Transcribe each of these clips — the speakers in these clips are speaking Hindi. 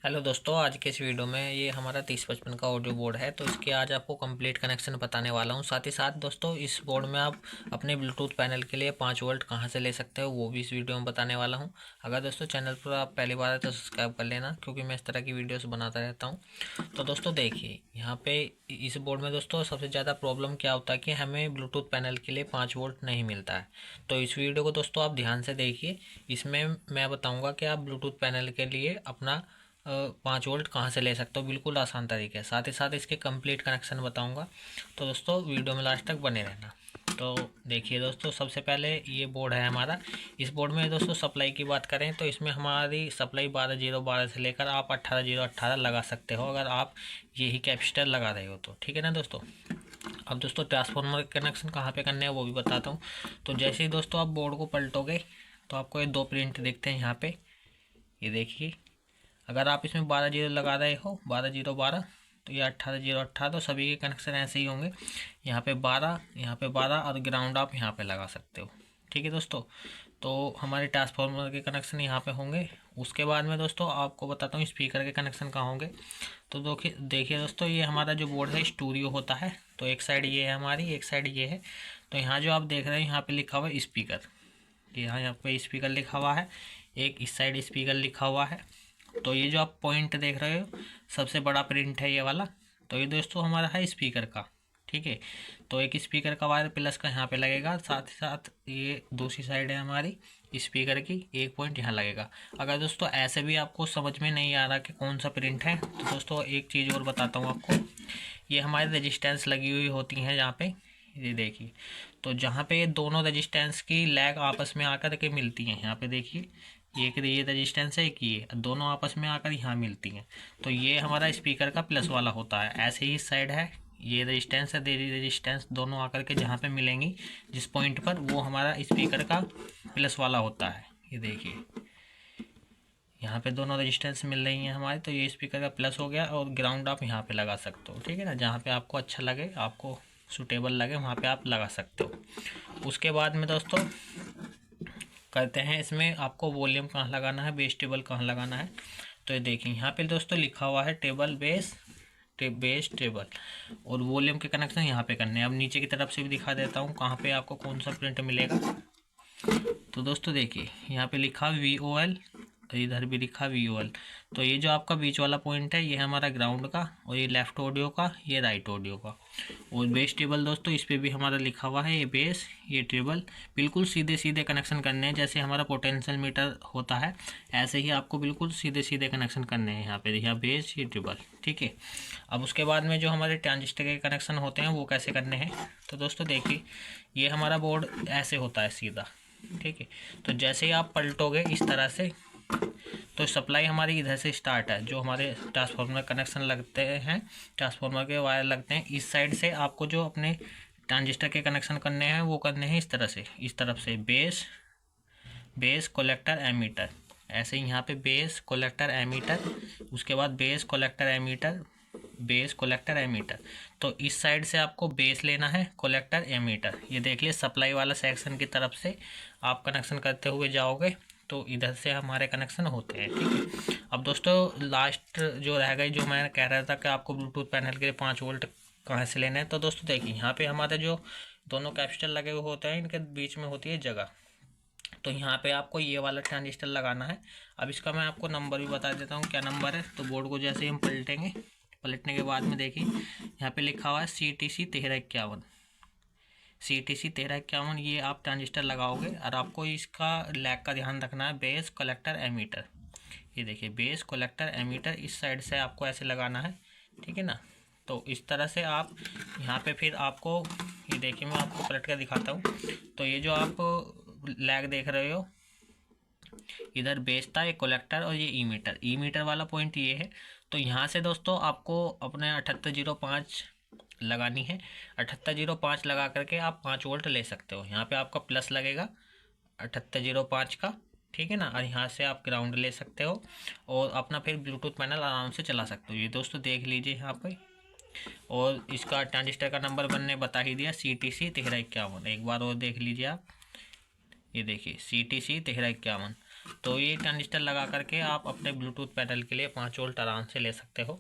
हेलो दोस्तों, आज के इस वीडियो में ये हमारा 3055 का ऑडियो बोर्ड है। तो इसके आज आपको कंप्लीट कनेक्शन बताने वाला हूँ। साथ ही साथ दोस्तों इस बोर्ड में आप अपने ब्लूटूथ पैनल के लिए 5 वोल्ट कहाँ से ले सकते हो वो भी इस वीडियो में बताने वाला हूँ। अगर दोस्तों चैनल पर आप पहली बार है तो सब्सक्राइब कर लेना, क्योंकि मैं इस तरह की वीडियोस बनाता रहता हूँ। तो दोस्तों देखिए, यहाँ पे इस बोर्ड में दोस्तों सबसे ज़्यादा प्रॉब्लम क्या होता है कि हमें ब्लूटूथ पैनल के लिए 5 वोल्ट नहीं मिलता है। तो इस वीडियो को दोस्तों आप ध्यान से देखिए। इसमें मैं बताऊँगा कि आप ब्लूटूथ पैनल के लिए अपना 5 वोल्ट कहाँ से ले सकते हो, बिल्कुल आसान तरीके। साथ ही साथ इसके कंप्लीट कनेक्शन बताऊंगा। तो दोस्तों वीडियो में लास्ट तक बने रहना। तो देखिए दोस्तों, सबसे पहले ये बोर्ड है हमारा। इस बोर्ड में दोस्तों सप्लाई की बात करें तो इसमें हमारी सप्लाई 12 0 12 से लेकर आप 18 0 18 लगा सकते हो, अगर आप यही कैपेसिटर लगा रहे हो तो। ठीक है ना दोस्तों। अब दोस्तों ट्रांसफार्मर कनेक्शन कहाँ पे करने हैं वो भी बताता हूँ। तो जैसे ही दोस्तों आप बोर्ड को पलटोगे तो आपको ये 2 प्रिंट दिखते हैं यहाँ पे। ये देखिए, अगर आप इसमें 12 0 लगा रहे हो, 12 0 12, तो ये 18 0 18, तो सभी के कनेक्शन ऐसे ही होंगे। यहाँ पे 12, यहाँ पे 12 और ग्राउंड आप यहाँ पे लगा सकते हो। ठीक है दोस्तों। तो हमारे ट्रांसफार्मर के कनेक्शन यहाँ पे होंगे। उसके बाद में दोस्तों आपको बताता हूँ स्पीकर के कनेक्शन कहाँ होंगे। तो देखिए दोस्तों, ये हमारा जो बोर्ड है स्टूडियो होता है। तो एक साइड ये है हमारी, एक साइड ये है। तो यहाँ जो आप देख रहे हैं यहाँ पे लिखा हुआ है स्पीकर। यहाँ पे स्पीकर लिखा हुआ है, एक इस साइड स्पीकर लिखा हुआ है। तो ये जो आप पॉइंट देख रहे हो, सबसे बड़ा प्रिंट है ये वाला। तो ये दोस्तों हमारा है स्पीकर का। ठीक है। तो एक स्पीकर का वायर प्लस का यहाँ पे लगेगा, साथ ही साथ ये दूसरी साइड है हमारी स्पीकर की, एक पॉइंट यहाँ लगेगा। अगर दोस्तों ऐसे भी आपको समझ में नहीं आ रहा कि कौन सा प्रिंट है, तो दोस्तों एक चीज़ और बताता हूँ आपको। ये हमारी रजिस्टेंस लगी हुई होती हैं यहाँ पे, ये देखिए। तो जहाँ पे ये दोनों रजिस्टेंस की लैग आपस में आकर के मिलती हैं, यहाँ पे देखिए, एक ये रजिस्टेंस है, एक ये, दोनों आपस में आकर यहाँ मिलती हैं। तो ये हमारा स्पीकर का प्लस वाला होता है। ऐसे ही साइड है, ये रजिस्टेंस है, देरी रजिस्टेंस, दोनों आकर के जहाँ पे मिलेंगी जिस पॉइंट पर, वो हमारा स्पीकर का प्लस वाला होता है। ये देखिए, यहाँ पे दोनों रजिस्टेंस मिल रही हैं हमारे, तो ये स्पीकर का प्लस हो गया। और ग्राउंड आप यहाँ पे लगा सकते हो। ठीक है ना, जहाँ पे आपको अच्छा लगे, आपको सूटेबल लगे, वहाँ पे आप लगा सकते हो। उसके बाद में दोस्तों करते हैं, इसमें आपको वॉल्यूम कहाँ लगाना है, बेस टेबल कहाँ लगाना है। तो ये देखिए, यहाँ पे दोस्तों लिखा हुआ है टेबल बेस बेस टेबल, और वॉल्यूम के कनेक्शन यहाँ पे करने हैं। अब नीचे की तरफ से भी दिखा देता हूँ कहाँ पे आपको कौन सा प्रिंट मिलेगा। तो दोस्तों देखिए, यहाँ पे लिखा VOL, इधर भी लिखा VOL। तो ये जो आपका बीच वाला पॉइंट है, ये है हमारा ग्राउंड का, और ये लेफ्ट ऑडियो का, ये राइट ऑडियो का। और बेस टेबल दोस्तों इस पर भी हमारा लिखा हुआ है, ये बेस, ये टेबल। बिल्कुल सीधे सीधे कनेक्शन करने हैं, जैसे हमारा पोटेंशियल मीटर होता है, ऐसे ही आपको बिल्कुल सीधे सीधे कनेक्शन करने हैं। यहाँ पे यहाँ बेस, ये टेबल। ठीक है। अब उसके बाद में जो हमारे ट्रांजिस्टर के कनेक्शन होते हैं वो कैसे करने हैं। तो दोस्तों देखिए, ये हमारा बोर्ड ऐसे होता है सीधा। ठीक है। तो जैसे ही आप पलटोगे इस तरह से, तो सप्लाई हमारी इधर से स्टार्ट है। जो हमारे ट्रांसफार्मर कनेक्शन लगते हैं, ट्रांसफार्मर के वायर लगते हैं, इस साइड से आपको जो अपने ट्रांजिस्टर के कनेक्शन करने हैं वो करने हैं इस तरह से, इस तरफ से बेस कलेक्टर एमीटर। ऐसे ही यहाँ पे बेस कलेक्टर एमीटर, उसके बाद base collector emitter, base collector emitter. तो इस साइड से आपको बेस लेना है, कलेक्टर एमीटर। ये देख लिए सप्लाई वाला सेक्शन की तरफ से आप कनेक्शन करते हुए जाओगे तो इधर से हमारे कनेक्शन होते हैं। ठीक है। अब दोस्तों लास्ट जो रह गई, जो मैं कह रहा था कि आपको ब्लूटूथ पैनल के लिए 5 वोल्ट कहाँ से लेना है। तो दोस्तों देखिए, यहाँ पे हमारे जो दोनों कैपेसिटर लगे हुए होते हैं, इनके बीच में होती है जगह। तो यहाँ पे आपको ये वाला ट्रांजिस्टर लगाना है। अब इसका मैं आपको नंबर भी बता देता हूँ क्या नंबर है। तो बोर्ड को जैसे ही हम पलटेंगे, पलटने के बाद में देखिए, यहाँ पे लिखा हुआ है CTC 1351, CTC 1351। ये आप ट्रांजिस्टर लगाओगे, और आपको इसका लैग का ध्यान रखना है, बेस कलेक्टर एमीटर। ये देखिए, बेस कलेक्टर एमीटर इस साइड से आपको ऐसे लगाना है। ठीक है ना। तो इस तरह से आप यहाँ पे फिर आपको, ये देखिए मैं आपको पलट कर दिखाता हूँ। तो ये जो आप लैग देख रहे हो, इधर बेस था, ये कलेक्टर, और ये ई मीटर वाला पॉइंट ये है। तो यहाँ से दोस्तों आपको अपने 7805 लगानी है। 7805 लगा करके आप 5 वोल्ट ले सकते हो। यहाँ पे आपका प्लस लगेगा 7805 का। ठीक है ना। और यहाँ से आप ग्राउंड ले सकते हो, और अपना फिर ब्लूटूथ पैनल आराम से चला सकते हो। ये दोस्तों देख लीजिए यहाँ पे, और इसका ट्रांजिस्टर का नंबर बनने बता ही दिया, CTC 1351। एक बार और देख लीजिए आप, ये देखिए CTC 1351। तो ये ट्रांजिस्टर लगा करके आप अपने ब्लूटूथ पैनल के लिए 5 वोल्ट आराम से ले सकते हो।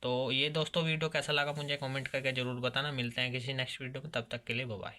तो ये दोस्तों वीडियो कैसा लगा मुझे कमेंट करके ज़रूर बताना। मिलते हैं किसी नेक्स्ट वीडियो में, तब तक के लिए बाय बाय।